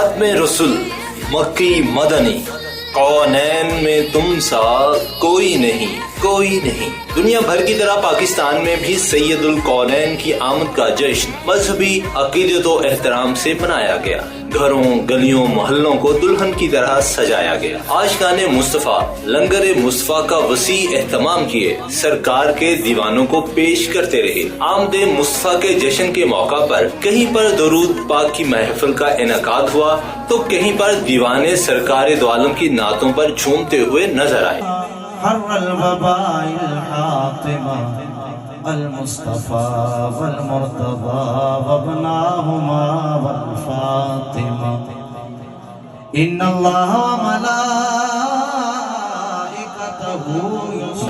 खत्म रसुल मक्की मदनी, कौनैन में तुम सा कोई नहीं, कोई नहीं। दुनिया भर की तरह पाकिस्तान में भी सैयदुल कौनैन की आमद का जश्न मजहबी अकीदत व एहतराम से मनाया गया। घरों, गलियों, मोहल्लों को दुल्हन की तरह सजाया गया। आशिकाने मुस्तफा लंगर मुस्तफा का वसी एहतमाम किए सरकार के दीवानों को पेश करते रहे। आमदे मुस्तफा के जश्न के मौका पर कहीं पर दरूद पाक की महफिल का इनकाद हुआ तो कहीं पर दीवाने सरकार दो आलम की नातों पर झूमते हुए नजर आए। المصطفى والمرتضى وابناهما والفاطمة إن الله وملائكته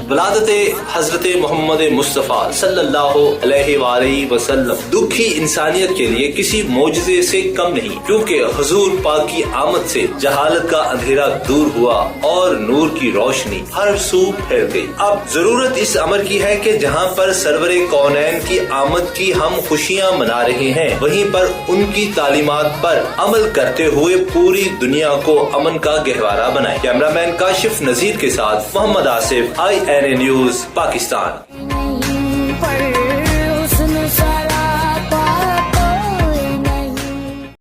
वलादत हजरत मोहम्मद मुस्तफ़ा सल्लल्लाहु अलैहि वसल्लम दुखी इंसानियत के लिए किसी मोजज़े से कम नहीं, क्योंकि हुजूर पाक की आमद से जहालत का अंधेरा दूर हुआ और नूर की रोशनी हर सू फैल गई। अब जरूरत इस अमर की है कि जहाँ पर सरवरे कौनैन की आमद की हम खुशियाँ मना रहे हैं, वहीं पर उनकी तालीमात पर अमल करते हुए पूरी दुनिया को अमन का गहवारा बनाए। कैमरामैन काशिफ नजीर के साथ मोहम्मद आसिफ, INA न्यूज, पाकिस्तान।